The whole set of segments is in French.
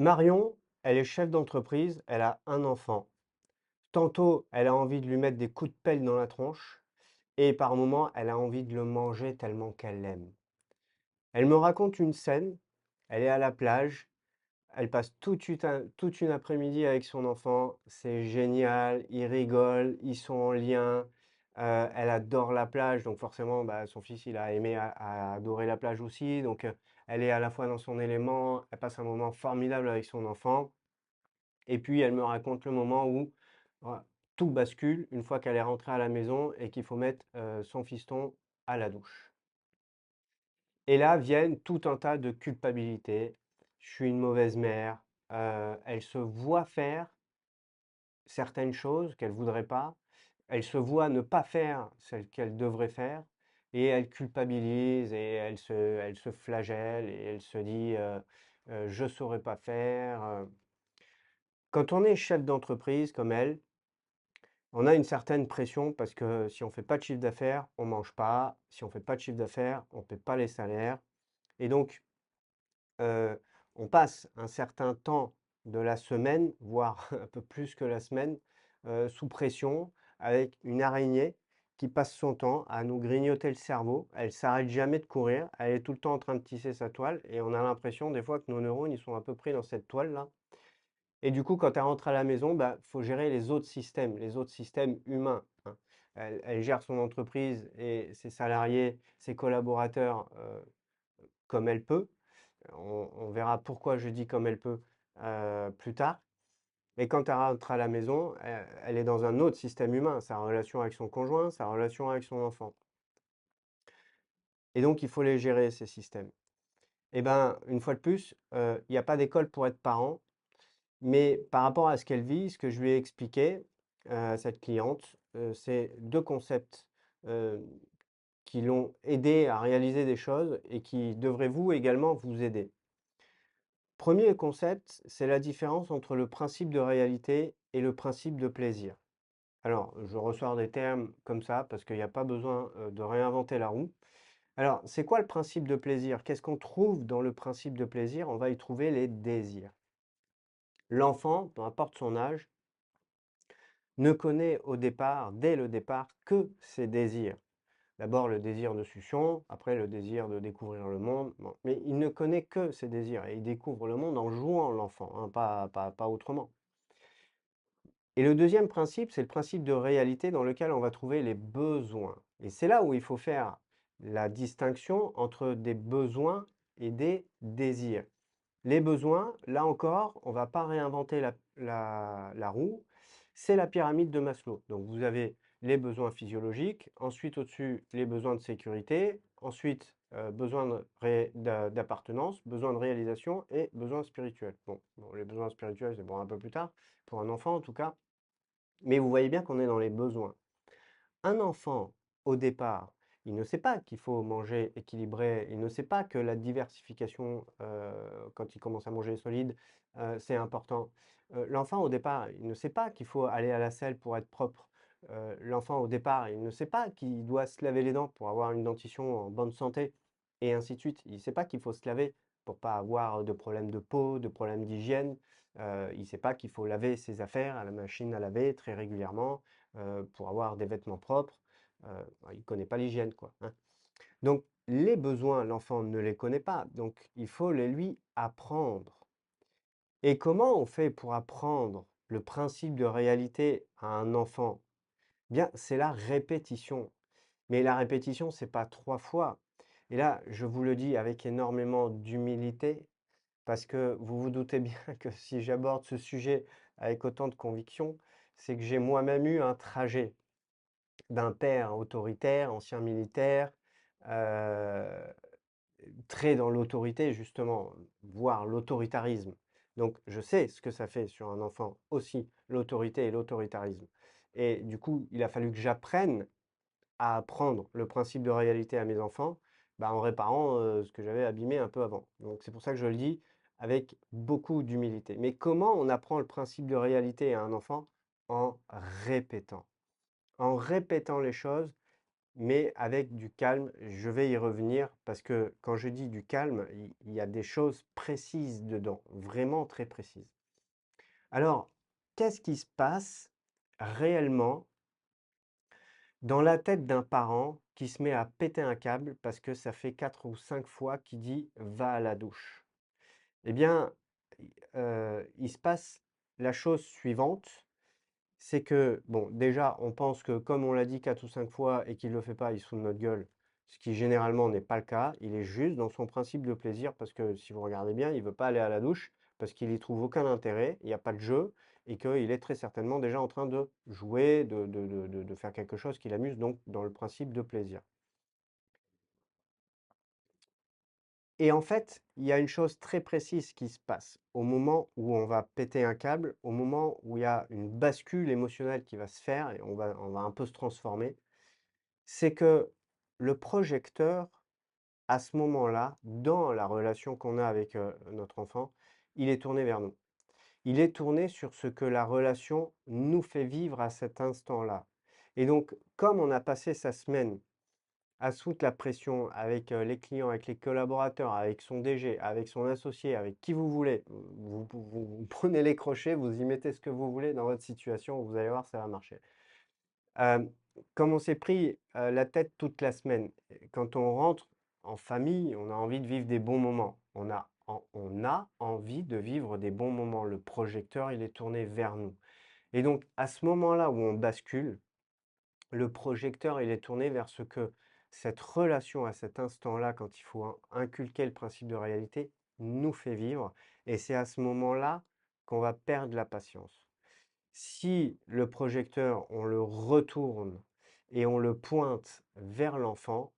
Marion, elle est chef d'entreprise, elle a un enfant. Tantôt, elle a envie de lui mettre des coups de pelle dans la tronche, et par moments, elle a envie de le manger tellement qu'elle l'aime. Elle me raconte une scène, elle est à la plage, elle passe toute une après-midi avec son enfant, c'est génial, ils rigolent, ils sont en lien, elle adore la plage, donc forcément, bah, son fils, il a aimé a adoré la plage aussi, donc elle est à la fois dans son élément, elle passe un moment formidable avec son enfant. Et puis elle me raconte le moment où voilà, tout bascule une fois qu'elle est rentrée à la maison et qu'il faut mettre son fiston à la douche. Et là viennent tout un tas de culpabilités. Je suis une mauvaise mère. Elle se voit faire certaines choses qu'elle voudrait pas. Elle se voit ne pas faire celles qu'elle devrait faire. Et elle culpabilise et elle se flagelle et elle se dit je saurais pas faire. Quand on est chef d'entreprise comme elle, on a une certaine pression parce que si on fait pas de chiffre d'affaires, on mange pas. Si on fait pas de chiffre d'affaires, on paie pas les salaires et donc heu, on passe un certain temps de la semaine, voire un peu plus que la semaine, sous pression avec une araignée qui passe son temps à nous grignoter le cerveau. Elle s'arrête jamais de courir, elle est tout le temps en train de tisser sa toile et on a l'impression des fois que nos neurones, ils sont un peu pris dans cette toile-là et du coup, quand elle rentre à la maison, bah, faut gérer les autres systèmes humains, hein. Elle gère son entreprise et ses salariés, ses collaborateurs, comme elle peut. On verra pourquoi je dis comme elle peut, plus tard. Et quand elle rentre à la maison, elle est dans un autre système humain, sa relation avec son conjoint, sa relation avec son enfant. Et donc il faut les gérer ces systèmes. Et ben, une fois de plus, il y a pas d'école pour être parent. Mais par rapport à ce qu'elle vit, ce que je lui ai expliqué, à cette cliente, c'est 2 concepts, heu, qui l'ont aidée à réaliser des choses et qui devraient vous également vous aider. Premier concept, c'est la différence entre le principe de réalité et le principe de plaisir. Alors, je ressors des termes comme ça parce qu'il n'y a pas besoin, de réinventer la roue. Alors, c'est quoi le principe de plaisir? Qu'est-ce qu'on trouve dans le principe de plaisir? On va y trouver les désirs. L'enfant, peu importe son âge, ne connaît au départ, dès le départ, que ses désirs. D'abord le désir de succion, après le désir de découvrir le monde, bon, mais il ne connaît que ses désirs et il découvre le monde en jouant l'enfant, hein, pas autrement. Et le deuxième principe, c'est le principe de réalité dans lequel on va trouver les besoins. Et c'est là où il faut faire la distinction entre des besoins et des désirs. Les besoins, là encore, on ne va pas réinventer la roue, c'est la pyramide de Maslow. Donc vous avez les besoins physiologiques, ensuite au-dessus les besoins de sécurité, ensuite besoin d'appartenance, besoin de réalisation et besoins spirituels. Bon, les besoins spirituels, c'est bon un peu plus tard, pour un enfant en tout cas, mais vous voyez bien qu'on est dans les besoins. Un enfant, au départ, il ne sait pas qu'il faut manger équilibré, il ne sait pas que la diversification, quand il commence à manger solide, c'est important. L'enfant, au départ, il ne sait pas qu'il faut aller à la selle pour être propre. L'enfant, au départ, il ne sait pas qu'il doit se laver les dents pour avoir une dentition en bonne santé et ainsi de suite. Il ne sait pas qu'il faut se laver pour pas avoir de problèmes de peau, de problèmes d'hygiène. Il ne sait pas qu'il faut laver ses affaires à la machine à laver très régulièrement pour avoir des vêtements propres. Il ne connaît pas l'hygiène, quoi, hein. Donc les besoins, l'enfant ne les connaît pas, donc il faut les lui apprendre. Et comment on fait pour apprendre le principe de réalité à un enfant? Bien, c'est la répétition. Mais la répétition, c'est pas 3 fois. Et là, je vous le dis avec énormément d'humilité, parce que vous vous doutez bien que si j'aborde ce sujet avec autant de conviction, c'est que j'ai moi-même eu un trajet d'un père autoritaire, ancien militaire, heu, très dans l'autorité justement, voire l'autoritarisme. Donc je sais ce que ça fait sur un enfant aussi, l'autorité et l'autoritarisme. Et du coup, il a fallu que j'apprenne à apprendre le principe de réalité à mes enfants, bah, en réparant, ce que j'avais abîmé un peu avant. Donc c'est pour ça que je le dis avec beaucoup d'humilité. Mais comment on apprend le principe de réalité à un enfant? En répétant. En répétant les choses, mais avec du calme. Je vais y revenir parce que quand je dis du calme, il y a des choses précises dedans, vraiment très précises. Alors, qu'est-ce qui se passe réellement dans la tête d'un parent qui se met à péter un câble parce que ça fait 4 ou 5 fois qu'il dit: «Va à la douche»? Eh bien, il se passe la chose suivante, c'est que, bon, déjà, on pense que comme on l'a dit 4 ou 5 fois et qu'il ne le fait pas, il se fout de notre gueule, ce qui généralement n'est pas le cas. Il est juste dans son principe de plaisir parce que si vous regardez bien, il ne veut pas aller à la douche parce qu'il n'y trouve aucun intérêt, il n'y a pas de jeu et qu'il est très certainement déjà en train de jouer, de faire quelque chose qui l'amuse, donc dans le principe de plaisir. Et en fait, il y a une chose très précise qui se passe au moment où on va péter un câble, au moment où il y a une bascule émotionnelle qui va se faire et on va un peu se transformer, c'est que le projecteur, à ce moment-là, dans la relation qu'on a avec notre enfant, il est tourné vers nous. Il est tourné sur ce que la relation nous fait vivre à cet instant-là. Et donc, comme on a passé sa semaine à se foutre la pression avec, les clients, avec les collaborateurs, avec son DG, avec son associé, avec qui vous voulez. Vous prenez les crochets, vous y mettez ce que vous voulez dans votre situation, vous allez voir, ça va marcher. Hem, Comme on s'est pris, la tête toute la semaine, quand on rentre en famille, on a envie de vivre des bons moments. On a envie de vivre des bons moments. Le projecteur, il est tourné vers nous et donc à ce moment-là où on bascule, le projecteur, il est tourné vers ce que cette relation à cet instant-là, quand il faut inculquer le principe de réalité, nous fait vivre. Et c'est à ce moment-là qu'on va perdre la patience. Si le projecteur, on le retourne et on le pointe vers l'enfant,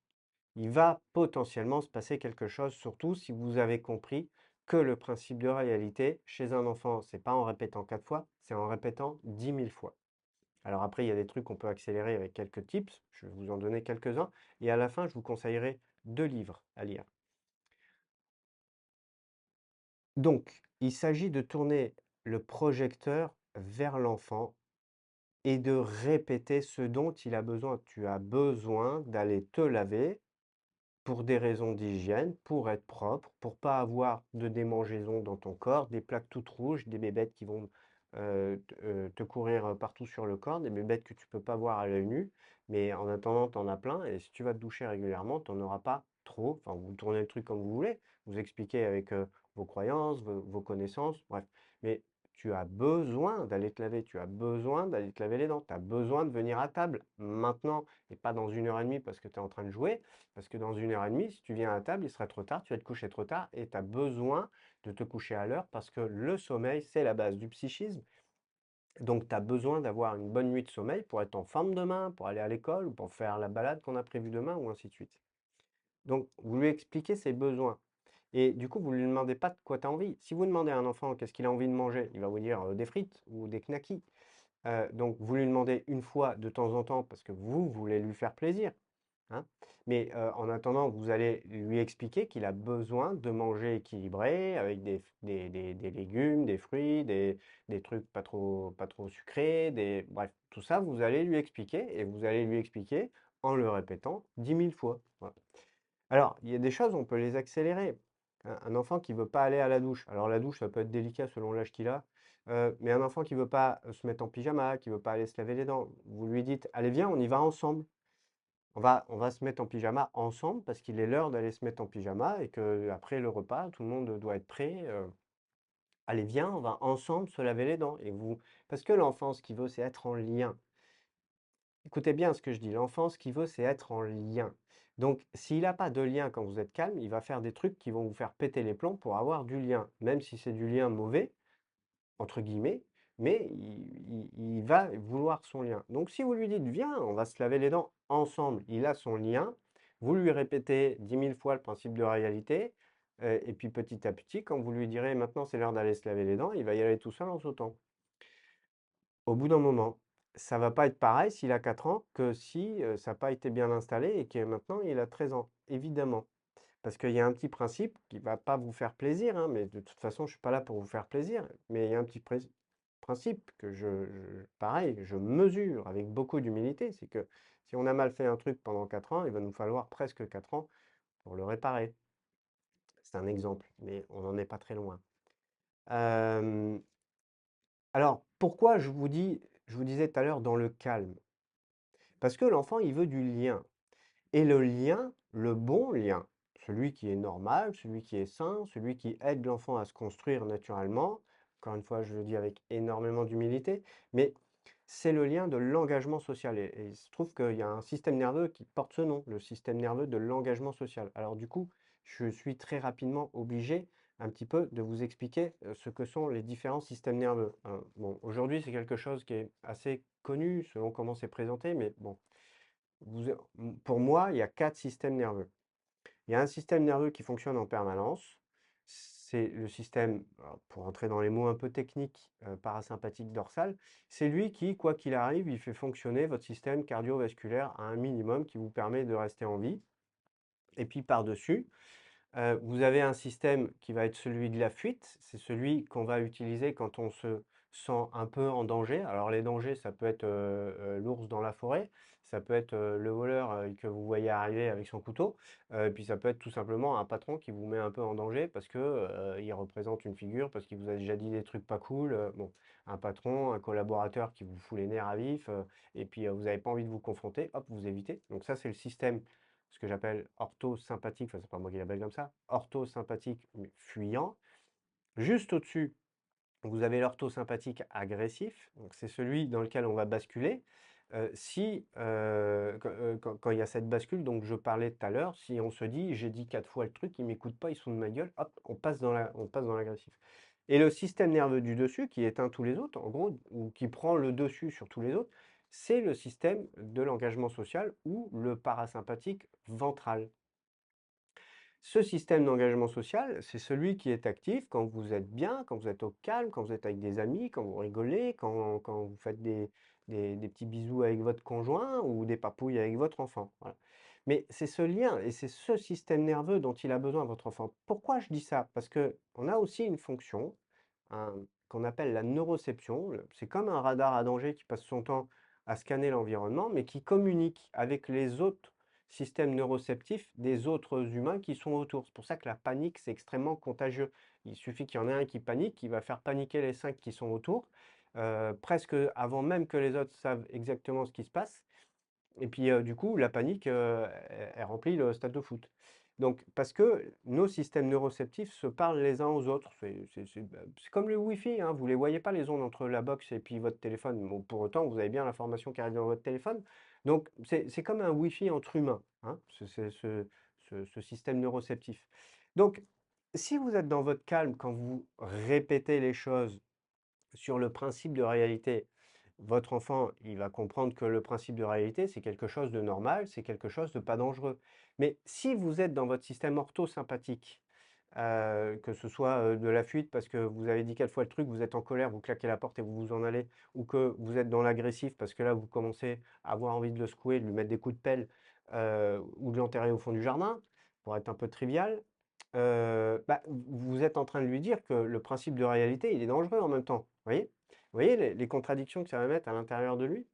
il va potentiellement se passer quelque chose, surtout si vous avez compris que le principe de réalité chez un enfant, c'est pas en répétant 4 fois, c'est en répétant 10 000 fois. Alors après, il y a des trucs qu'on peut accélérer avec quelques tips, je vais vous en donner quelques-uns, et à la fin, je vous conseillerai 2 livres à lire. Donc, il s'agit de tourner le projecteur vers l'enfant et de répéter ce dont il a besoin. Tu as besoin d'aller te laver pour des raisons d'hygiène, pour être propre, pour pas avoir de démangeaisons dans ton corps, des plaques toutes rouges, des bébêtes qui vont te courir partout sur le corps, des bébêtes que tu peux pas voir à l'œil nu, mais en attendant, tu en as plein, et si tu vas te doucher régulièrement, tu n'en auras pas trop. Enfin, vous tournez le truc comme vous voulez, vous expliquez avec vos croyances, vos connaissances, bref. Mais tu as besoin d'aller te laver, tu as besoin d'aller te laver les dents, tu as besoin de venir à table maintenant, et pas dans 1 heure et demie parce que tu es en train de jouer. Parce que dans 1 heure et demie, si tu viens à table, il sera trop tard, tu vas te coucher trop tard et tu as besoin de te coucher à l'heure parce que le sommeil, c'est la base du psychisme. Donc, tu as besoin d'avoir une bonne nuit de sommeil pour être en forme demain, pour aller à l'école ou pour faire la balade qu'on a prévue demain ou ainsi de suite. Donc, vous lui expliquez ses besoins. Et du coup, vous ne lui demandez pas de quoi tu as envie. Si vous demandez à un enfant qu'est-ce qu'il a envie de manger, il va vous dire des frites ou des knackis. Donc, vous lui demandez une fois de temps en temps parce que vous voulez lui faire plaisir. Hein. Mais en attendant, vous allez lui expliquer qu'il a besoin de manger équilibré avec des légumes, des fruits, des trucs pas trop sucrés, bref, tout ça, vous allez lui expliquer et vous allez lui expliquer en le répétant 10 000 fois. Voilà. Alors, il y a des choses, on peut les accélérer. Un enfant qui veut pas aller à la douche. Alors la douche, ça peut être délicat selon l'âge qu'il a. Mais un enfant qui veut pas se mettre en pyjama, qui veut pas aller se laver les dents, vous lui dites, allez viens, on y va ensemble. On va se mettre en pyjama ensemble parce qu'il est l'heure d'aller se mettre en pyjama et que après le repas, tout le monde doit être prêt. Allez, viens, on va ensemble se laver les dents. Parce que l'enfant, ce qu'il veut, c'est être en lien. Écoutez bien ce que je dis. L'enfant, ce qu'il veut, c'est être en lien. Donc, s'il n'a pas de lien quand vous êtes calme, il va faire des trucs qui vont vous faire péter les plombs pour avoir du lien, même si c'est du lien mauvais, entre guillemets, mais il va vouloir son lien. Donc si vous lui dites: «Viens, on va se laver les dents ensemble», il a son lien, vous lui répétez 10 000 fois le principe de réalité, et puis petit à petit, quand vous lui direz: «Maintenant c'est l'heure d'aller se laver les dents», il va y aller tout seul en sautant. Au bout d'un moment, ça va pas être pareil s'il a 4 ans que si, ça n'a pas été bien installé et que maintenant il a 13 ans, évidemment. Parce qu'il y a un petit principe qui va pas vous faire plaisir, hein, mais de toute façon je suis pas là pour vous faire plaisir, mais il y a un petit principe. principe que pareil, je mesure avec beaucoup d'humilité, c'est que si on a mal fait un truc pendant 4 ans, il va nous falloir presque 4 ans pour le réparer. C'est un exemple, mais on n'en est pas très loin. Euh, alors, pourquoi je vous disais tout à l'heure dans le calme? Parce que l'enfant, il veut du lien. Et le lien, le bon lien, celui qui est normal, celui qui est sain, celui qui aide l'enfant à se construire naturellement, encore une fois, je le dis avec énormément d'humilité, mais c'est le lien de l'engagement social. Et il se trouve qu'il y a un système nerveux qui porte ce nom, le système nerveux de l'engagement social. Alors du coup, je suis très rapidement obligé un petit peu de vous expliquer ce que sont les différents systèmes nerveux, hein. Bon, aujourd'hui, c'est quelque chose qui est assez connu selon comment c'est présenté, mais bon, pour moi, il y a 4 systèmes nerveux. Il y a un système nerveux qui fonctionne en permanence. C'est le système, alors, pour entrer dans les mots un peu techniques, parasympathique dorsal. C'est lui qui, quoi qu'il arrive, il fait fonctionner votre système cardiovasculaire à un minimum qui vous permet de rester en vie. Et puis par-dessus, vous avez un système qui va être celui de la fuite. C'est celui qu'on va utiliser quand on se sent un peu en danger. Alors les dangers, ça peut être l'ours dans la forêt, ça peut être le voleur que vous voyez arriver avec son couteau, puis ça peut être tout simplement un patron qui vous met un peu en danger parce que il représente une figure, parce qu'il vous a déjà dit des trucs pas cool. Bon, un patron, un collaborateur qui vous fout les nerfs à vif, et puis vous n'avez pas envie de vous confronter, hop, vous évitez. Donc ça, c'est le système, ce que j'appelle orthosympathique, enfin c'est pas moi qui l'appelle comme ça, orthosympathique mais fuyant. Juste au-dessus, vous avez l'orthosympathique agressif, donc c'est celui dans lequel on va basculer. Si quand il y a cette bascule, donc je parlais tout à l'heure, si on se dit j'ai dit 4 fois le truc, ils m'écoutent pas, ils sont de ma gueule, hop, on passe dans l'agressif. Et le système nerveux du dessus, qui éteint tous les autres, en gros, ou qui prend le dessus sur tous les autres, c'est le système de l'engagement social ou le parasympathique ventral. Ce système d'engagement social, c'est celui qui est actif quand vous êtes bien, quand vous êtes au calme, quand vous êtes avec des amis, quand vous rigolez, quand vous faites des petits bisous avec votre conjoint ou des papouilles avec votre enfant. Voilà. Mais c'est ce lien et c'est ce système nerveux dont il a besoin, votre enfant. Pourquoi je dis ça? Parce qu'on a aussi une fonction qu'on appelle la neuroception. C'est comme un radar à danger qui passe son temps à scanner l'environnement, mais qui communique avec les autres système neuroceptif des autres humains qui sont autour. C'est pour ça que la panique, c'est extrêmement contagieux. Il suffit qu'il y en ait un qui panique, qui va faire paniquer les 5 qui sont autour, presque avant même que les autres savent exactement ce qui se passe. Et puis du coup, la panique, elle remplit le stade de foot. Donc, parce que nos systèmes neuroceptifs se parlent les uns aux autres. C'est comme le Wi-Fi, hein. Vous ne les voyez pas, les ondes entre la box et puis votre téléphone. Bon, pour autant, vous avez bien l'information qui arrive dans votre téléphone. Donc, c'est comme un Wi-Fi entre humains, hein, ce système neuroceptif. Donc, si vous êtes dans votre calme quand vous répétez les choses sur le principe de réalité, votre enfant, il va comprendre que le principe de réalité, c'est quelque chose de normal, c'est quelque chose de pas dangereux. Mais si vous êtes dans votre système orthosympathique, que ce soit de la fuite parce que vous avez dit 4 fois le truc, vous êtes en colère, vous claquez la porte et vous vous en allez, ou que vous êtes dans l'agressif parce que là, vous commencez à avoir envie de le secouer, de lui mettre des coups de pelle, ou de l'enterrer au fond du jardin, pour être un peu trivial, bah, vous êtes en train de lui dire que le principe de réalité, il est dangereux en même temps. Vous voyez les contradictions que ça va mettre à l'intérieur de lui?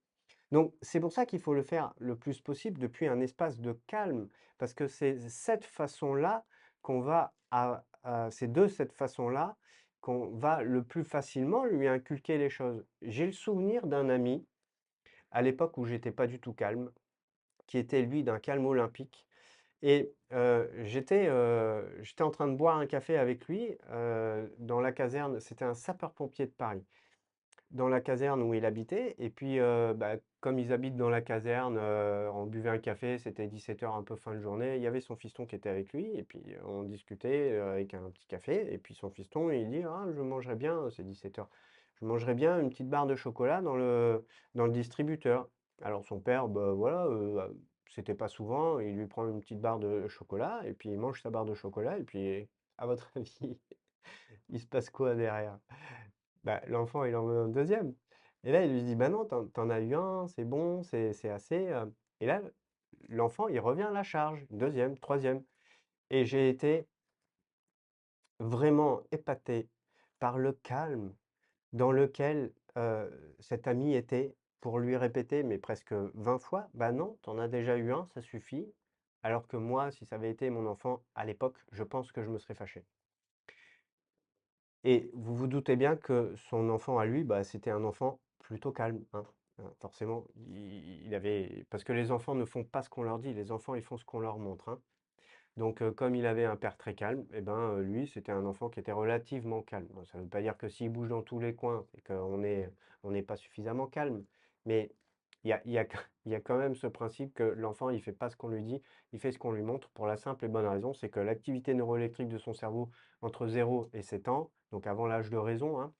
Donc, c'est pour ça qu'il faut le faire le plus possible depuis un espace de calme, parce que c'est cette façon-là qu'on va c'est de cette façon-là qu'on va le plus facilement lui inculquer les choses. J'ai le souvenir d'un ami, à l'époque où j'étais pas du tout calme, qui était lui d'un calme olympique. Et j'étais en train de boire un café avec lui dans la caserne. C'était un sapeur-pompier de Paris, dans la caserne où il habitait. Et puis, bah, comme ils habitent dans la caserne, on buvait un café, c'était 17 h, un peu fin de journée. Il y avait son fiston qui était avec lui, et puis on discutait avec un petit café. Et puis son fiston, il dit, ah, je mangerais bien, c'est 17 h, je mangerais bien une petite barre de chocolat dans le distributeur. Alors son père, bah, voilà, c'était pas souvent, il lui prend une petite barre de chocolat, et puis il mange sa barre de chocolat, et puis, à votre avis, il se passe quoi derrière? Bah, l'enfant, il en veut un deuxième. Et là, il lui dit, bah non, t'en as eu un, c'est bon, c'est assez. Et là, l'enfant, il revient à la charge, deuxième, troisième. Et j'ai été vraiment épaté par le calme, dans lequel cet ami était pour lui répéter, mais presque 20 fois, bah non, t'en as déjà eu un, ça suffit. Alors que moi, si ça avait été mon enfant à l'époque, je pense que je me serais fâché. Et vous vous doutez bien que son enfant à lui, bah, c'était un enfant plutôt calme, hein. Forcément, il avait... Parce que les enfants ne font pas ce qu'on leur dit, les enfants, ils font ce qu'on leur montre, hein. Donc, comme il avait un père très calme, eh ben, lui, c'était un enfant qui était relativement calme. Bon, ça ne veut pas dire que s'il bouge dans tous les coins, c'est on n'est pas suffisamment calme. Mais il y a quand même ce principe que l'enfant, il fait pas ce qu'on lui dit, il fait ce qu'on lui montre pour la simple et bonne raison, c'est que l'activité neuroélectrique de son cerveau entre 0 et 7 ans, donc avant l'âge de raison, hein,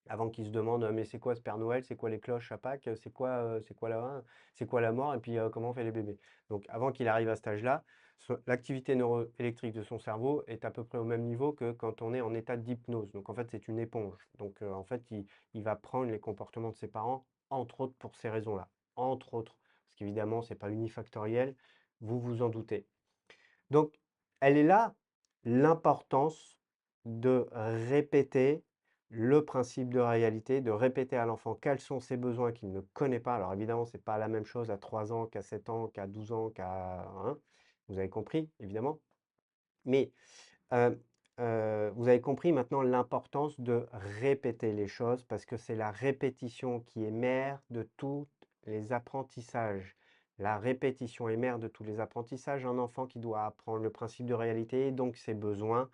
avant qu'il se demande, mais c'est quoi ce Père Noël? C'est quoi les cloches à Pâques? C'est quoi la mort? Et puis, comment on fait les bébés? Donc, avant qu'il arrive à cet âge-là, l'activité neuroélectrique de son cerveau est à peu près au même niveau que quand on est en état d'hypnose. Donc, en fait, c'est une éponge. Donc, en fait, il va prendre les comportements de ses parents, entre autres pour ces raisons-là. Entre autres. Parce qu'évidemment, c'est pas unifactoriel. Vous vous en doutez. Donc, elle est là l'importance de répéter le principe de réalité, de répéter à l'enfant quels sont ses besoins qu'il ne connaît pas. Alors évidemment, c'est pas la même chose à 3 ans qu'à 7 ans, qu'à 12 ans, qu'à... hein, vous avez compris, évidemment. Mais euh, vous avez compris maintenant l'importance de répéter les choses parce que c'est la répétition qui est mère de tous les apprentissages. La répétition est mère de tous les apprentissages. Un enfant qui doit apprendre le principe de réalité et donc ses besoins,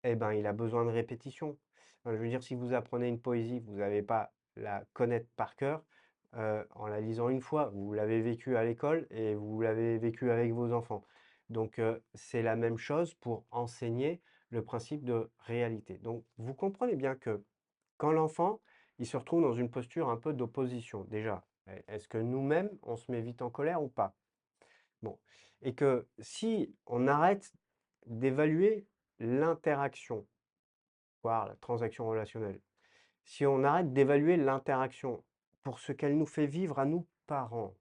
eh ben, il a besoin de répétition. Je veux dire, si vous apprenez une poésie, vous n'allez pas la connaître par cœur en la lisant une fois. Vous l'avez vécu à l'école et vous l'avez vécu avec vos enfants. Donc, c'est la même chose pour enseigner le principe de réalité. Donc, vous comprenez bien que quand l'enfant, il se retrouve dans une posture un peu d'opposition, déjà, est-ce que nous-mêmes, on se met vite en colère ou pas? Bon, et que si on arrête d'évaluer l'interaction, voire la transaction relationnelle, si on arrête d'évaluer l'interaction pour ce qu'elle nous fait vivre à nous parents,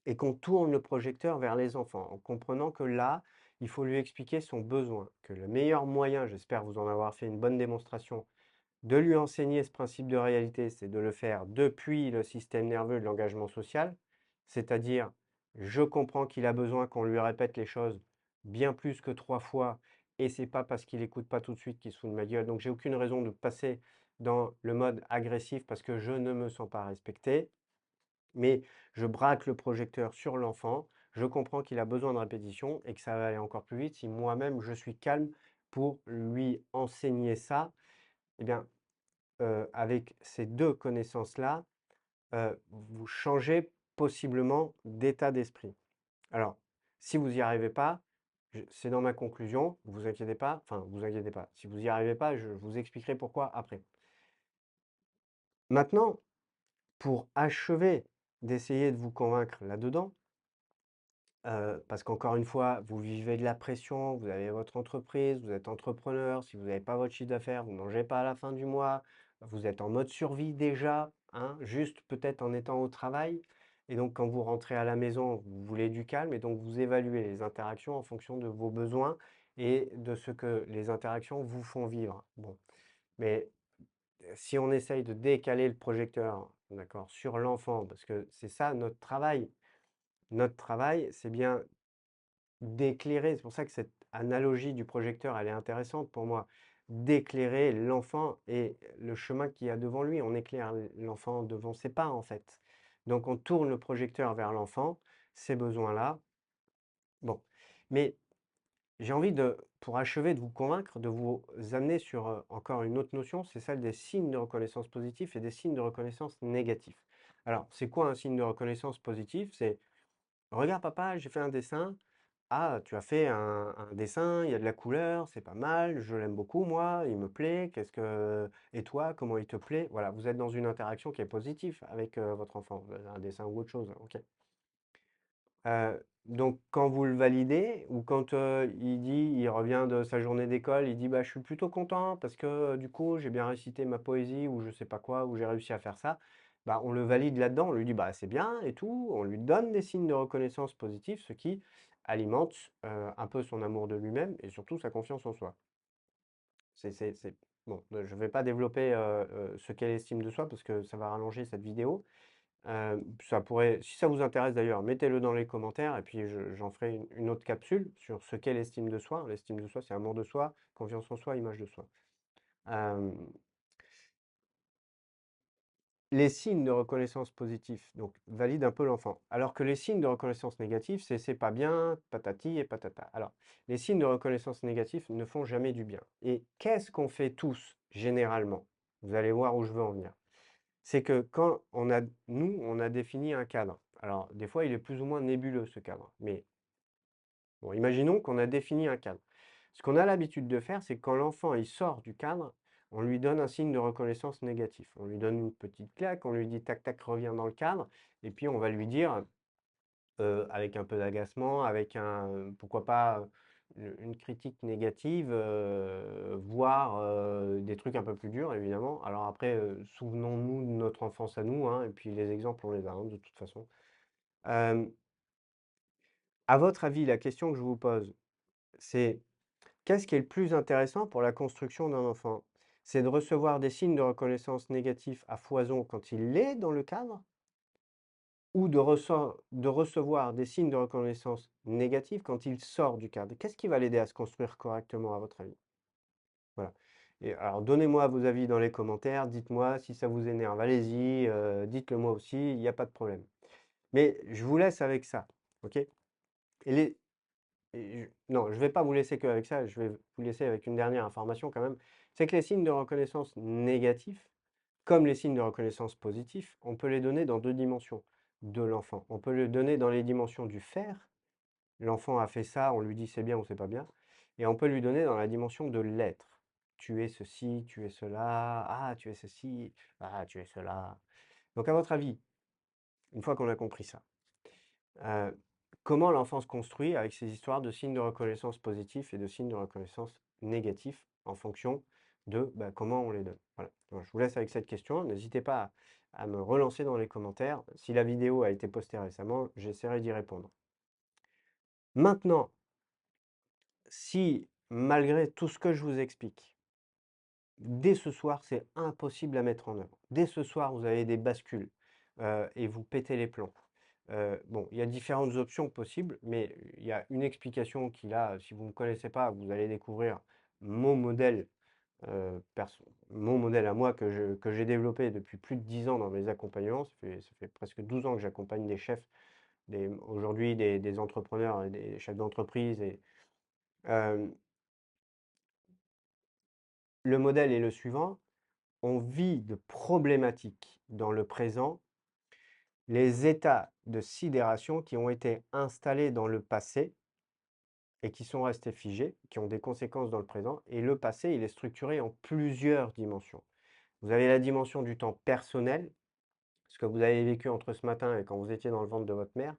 et qu'on tourne le projecteur vers les enfants, en comprenant que là, il faut lui expliquer son besoin, que le meilleur moyen, j'espère vous en avoir fait une bonne démonstration, de lui enseigner ce principe de réalité, c'est de le faire depuis le système nerveux de l'engagement social, c'est-à-dire je comprends qu'il a besoin qu'on lui répète les choses bien plus que 3 fois, et c'est pas parce qu'il écoute pas tout de suite qu'il se fout de ma gueule. Donc j'ai aucune raison de passer dans le mode agressif parce que je ne me sens pas respecté, mais je braque le projecteur sur l'enfant, je comprends qu'il a besoin de répétition et que ça va aller encore plus vite si moi-même je suis calme pour lui enseigner ça. Eh bien, avec ces 2 connaissances-là, vous changez possiblement d'état d'esprit. Alors, si vous n'y arrivez pas, c'est dans ma conclusion, vous inquiétez pas, enfin, vous inquiétez pas. Si vous n'y arrivez pas, je vous expliquerai pourquoi après. Maintenant, pour achever d'essayer de vous convaincre là-dedans, parce qu'encore une fois, vous vivez de la pression, vous avez votre entreprise, vous êtes entrepreneur, si vous n'avez pas votre chiffre d'affaires, vous ne mangez pas à la fin du mois, vous êtes en mode survie déjà, hein, juste peut-être en étant au travail. Et donc quand vous rentrez à la maison, vous voulez du calme et donc vous évaluez les interactions en fonction de vos besoins et de ce que les interactions vous font vivre. Bon, mais si on essaye de décaler le projecteur, d'accord, sur l'enfant, parce que c'est ça notre travail. Notre travail, c'est bien d'éclairer, c'est pour ça que cette analogie du projecteur, elle est intéressante pour moi, d'éclairer l'enfant et le chemin qu'il y a devant lui. On éclaire l'enfant devant ses pas, en fait. Donc on tourne le projecteur vers l'enfant, ces besoins-là. Bon, mais j'ai envie de, pour achever de vous convaincre, de vous amener sur encore une autre notion, c'est celle des signes de reconnaissance positifs et des signes de reconnaissance négatifs. Alors, c'est quoi un signe de reconnaissance positif? C'est: regarde papa, j'ai fait un dessin. Ah, tu as fait un dessin, il y a de la couleur, c'est pas mal, je l'aime beaucoup moi, il me plaît. Et toi, comment il te plaît? Voilà, vous êtes dans une interaction qui est positive avec votre enfant, un dessin ou autre chose, ok. Donc quand vous le validez ou quand il revient de sa journée d'école, il dit bah je suis plutôt content parce que du coup j'ai bien récité ma poésie ou je sais pas quoi, ou j'ai réussi à faire ça, bah on le valide là-dedans, on lui dit bah c'est bien et tout, on lui donne des signes de reconnaissance positifs, ce qui alimente un peu son amour de lui-même et surtout sa confiance en soi. C'est Bon, je ne vais pas développer ce qu'est l'estime de soi parce que ça va rallonger cette vidéo. Ça pourrait, si ça vous intéresse d'ailleurs, mettez-le dans les commentaires et puis j'en ferai une autre capsule sur ce qu'est l'estime de soi. L'estime de soi, c'est amour de soi, confiance en soi, image de soi. Euh, les signes de reconnaissance positifs, donc valident un peu l'enfant. Alors que les signes de reconnaissance négatifs, c'est pas bien, patati et patata. Alors, les signes de reconnaissance négatifs ne font jamais du bien. Et qu'est-ce qu'on fait tous, généralement? Vous allez voir où je veux en venir. C'est que quand nous, on a défini un cadre. Alors, des fois, il est plus ou moins nébuleux, ce cadre. Mais bon, imaginons qu'on a défini un cadre. Ce qu'on a l'habitude de faire, c'est que quand l'enfant il sort du cadre, on lui donne un signe de reconnaissance négatif. On lui donne une petite claque, on lui dit tac tac, reviens dans le cadre, et puis on va lui dire, avec un peu d'agacement, avec pourquoi pas une critique négative, voire des trucs un peu plus durs, évidemment. Alors après, souvenons-nous de notre enfance à nous, hein, et puis les exemples, on les a, hein, de toute façon. Euh, à votre avis, la question que je vous pose, c'est qu'est-ce qui est le plus intéressant pour la construction d'un enfant? C'est de recevoir des signes de reconnaissance négatifs à foison quand il est dans le cadre, ou de recevoir des signes de reconnaissance négatifs quand il sort du cadre? Qu'est-ce qui va l'aider à se construire correctement, à votre avis? Voilà. Et alors, donnez-moi vos avis dans les commentaires, dites-moi si ça vous énerve, allez-y, dites-le moi aussi, il n'y a pas de problème. Mais je vous laisse avec ça, ok? Et les, non, je ne vais pas vous laisser qu'avec ça, je vais vous laisser avec une dernière information quand même. C'est que les signes de reconnaissance négatifs, comme les signes de reconnaissance positifs, on peut les donner dans deux dimensions de l'enfant. On peut le donner dans les dimensions du faire. L'enfant a fait ça, on lui dit c'est bien ou c'est pas bien. Et on peut lui donner dans la dimension de l'être. Tu es ceci, tu es cela, ah, tu es ceci, ah, tu es cela. Donc à votre avis, une fois qu'on a compris ça, euh, comment l'enfant se construit avec ces histoires de signes de reconnaissance positifs et de signes de reconnaissance négatifs en fonction de comment on les donne. Voilà. Donc, je vous laisse avec cette question. N'hésitez pas à me relancer dans les commentaires. Si la vidéo a été postée récemment, j'essaierai d'y répondre. Maintenant, si malgré tout ce que je vous explique, dès ce soir, c'est impossible à mettre en œuvre. Dès ce soir, vous avez des bascules et vous pétez les plombs. Bon, il y a différentes options possibles, mais il y a une explication qui, là, si vous ne me connaissez pas, vous allez découvrir mon modèle, mon modèle à moi que j'ai développé depuis plus de 10 ans dans mes accompagnements. Ça fait presque 12 ans que j'accompagne des chefs, aujourd'hui des entrepreneurs et des chefs d'entreprise. Le modèle est le suivant. On vit de problématiques dans le présent, les états de sidération qui ont été installés dans le passé et qui sont restés figés, qui ont des conséquences dans le présent. Et le passé, il est structuré en plusieurs dimensions. Vous avez la dimension du temps personnel, ce que vous avez vécu entre ce matin et quand vous étiez dans le ventre de votre mère.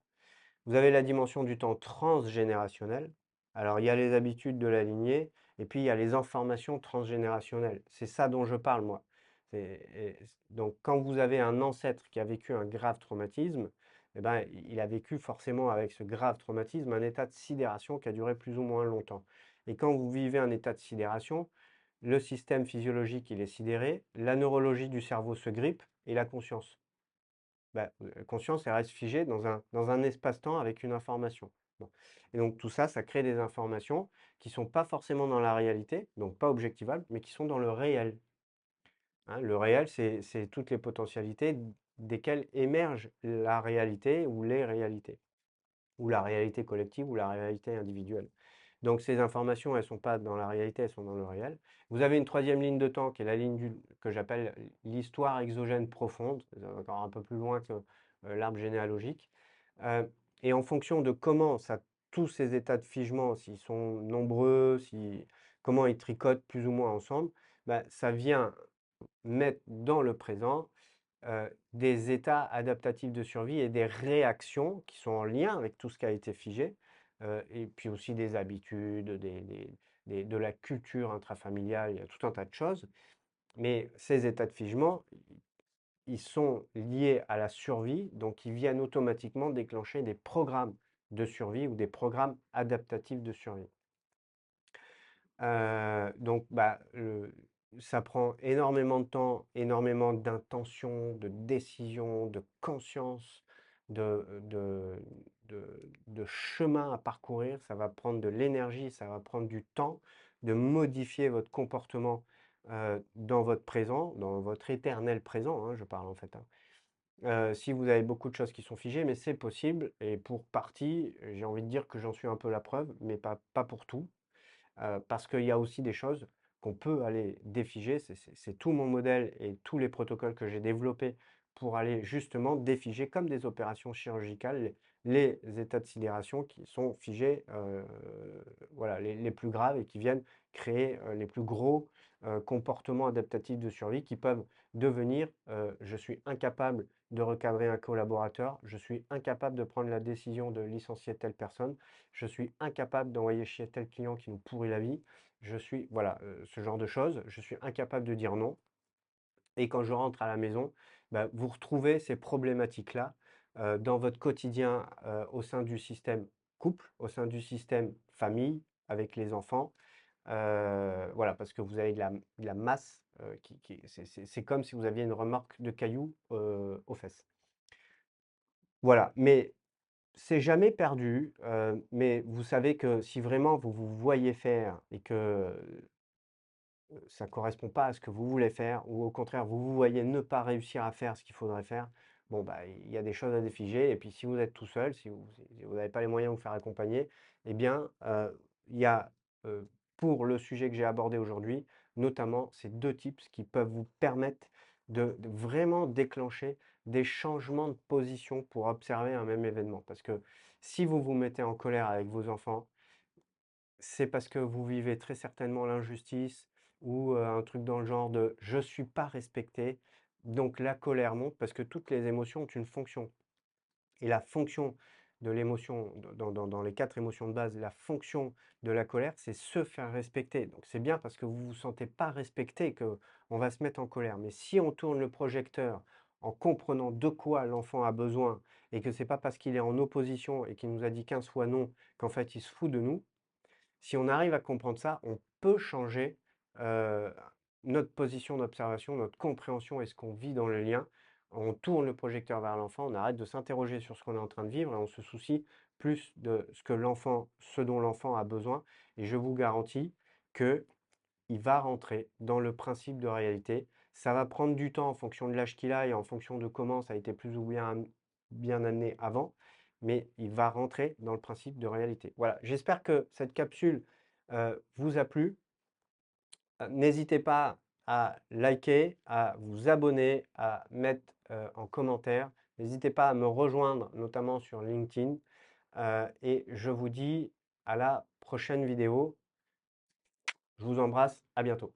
Vous avez la dimension du temps transgénérationnel. Alors, il y a les habitudes de la lignée, et puis il y a les informations transgénérationnelles. C'est ça dont je parle, moi. Donc, quand vous avez un ancêtre qui a vécu un grave traumatisme, eh ben, il a vécu forcément avec ce grave traumatisme un état de sidération qui a duré plus ou moins longtemps. Et quand vous vivez un état de sidération, le système physiologique, il est sidéré, la neurologie du cerveau se grippe, et la conscience conscience, elle reste figée dans un espace-temps avec une information. Bon. Et donc tout ça, ça crée des informations qui ne sont pas forcément dans la réalité, donc pas objectivables, mais qui sont dans le réel. Hein, le réel, c'est toutes les potentialités desquelles émerge la réalité ou les réalités, ou la réalité collective ou la réalité individuelle. Donc ces informations, elles ne sont pas dans la réalité, elles sont dans le réel. Vous avez une troisième ligne de temps qui est la ligne que j'appelle l'histoire exogène profonde, encore un peu plus loin que l'arbre généalogique. Euh, et en fonction de comment tous ces états de figement, s'ils sont nombreux, comment ils tricotent plus ou moins ensemble, ça vient mettre dans le présent des états adaptatifs de survie et des réactions qui sont en lien avec tout ce qui a été figé, et puis aussi des habitudes, de la culture intrafamiliale, il y a tout un tas de choses. Mais ces états de figement, ils sont liés à la survie, donc ils viennent automatiquement déclencher des programmes de survie ou des programmes adaptatifs de survie. Donc, ça prend énormément de temps, énormément d'intention, de décision, de conscience, de chemin à parcourir. Ça va prendre de l'énergie, ça va prendre du temps de modifier votre comportement dans votre présent, dans votre éternel présent, hein, je parle en fait, hein. Si vous avez beaucoup de choses qui sont figées, mais c'est possible. Et pour partie, j'ai envie de dire que j'en suis un peu la preuve, mais pas pour tout. Parce qu'il y a aussi des choses qu'on peut aller défiger. C'est tout mon modèle et tous les protocoles que j'ai développés pour aller justement défiger comme des opérations chirurgicales les états de sidération qui sont figés, voilà, les plus graves et qui viennent créer les plus gros comportements adaptatifs de survie qui peuvent devenir je suis incapable de recadrer un collaborateur, je suis incapable de prendre la décision de licencier telle personne, je suis incapable d'envoyer chier tel client qui nous pourrit la vie, je suis, voilà, ce genre de choses, je suis incapable de dire non. Et quand je rentre à la maison, bah, vous retrouvez ces problématiques-là dans votre quotidien au sein du système couple, au sein du système famille, avec les enfants. Voilà, parce que vous avez de la masse, c'est comme si vous aviez une remorque de cailloux aux fesses. Voilà, mais c'est jamais perdu, mais vous savez que si vraiment vous vous voyez faire et que ça ne correspond pas à ce que vous voulez faire, ou au contraire, vous vous voyez ne pas réussir à faire ce qu'il faudrait faire, bon, bah, il y a des choses à défiger. Et puis, si vous êtes tout seul, si vous n'avez pas les moyens de vous faire accompagner, eh bien, il y a, pour le sujet que j'ai abordé aujourd'hui, notamment ces deux tips qui peuvent vous permettre de vraiment déclencher des changements de position pour observer un même événement. Parce que si vous vous mettez en colère avec vos enfants, c'est parce que vous vivez très certainement l'injustice ou un truc dans le genre de «je suis pas respecté», donc la colère monte parce que toutes les émotions ont une fonction et la fonction de l'émotion dans les 4 émotions de base, la fonction de la colère, c'est se faire respecter. Donc c'est bien parce que vous vous sentez pas respecté qu'on va se mettre en colère. Mais si on tourne le projecteur en comprenant de quoi l'enfant a besoin et que c'est pas parce qu'il est en opposition et qu'il nous a dit 15 fois non qu'en fait il se fout de nous, si on arrive à comprendre ça, on peut changer euh, notre position d'observation, notre compréhension et ce qu'on vit dans le lien. On tourne le projecteur vers l'enfant, on arrête de s'interroger sur ce qu'on est en train de vivre et on se soucie plus de ce dont l'enfant a besoin. Et je vous garantis que il va rentrer dans le principe de réalité. Ça va prendre du temps en fonction de l'âge qu'il a et en fonction de comment ça a été plus ou bien amené avant, mais il va rentrer dans le principe de réalité. Voilà, j'espère que cette capsule vous a plu. N'hésitez pas à liker, à vous abonner, à mettre en commentaire. N'hésitez pas à me rejoindre, notamment sur LinkedIn. Et je vous dis à la prochaine vidéo. Je vous embrasse, à bientôt.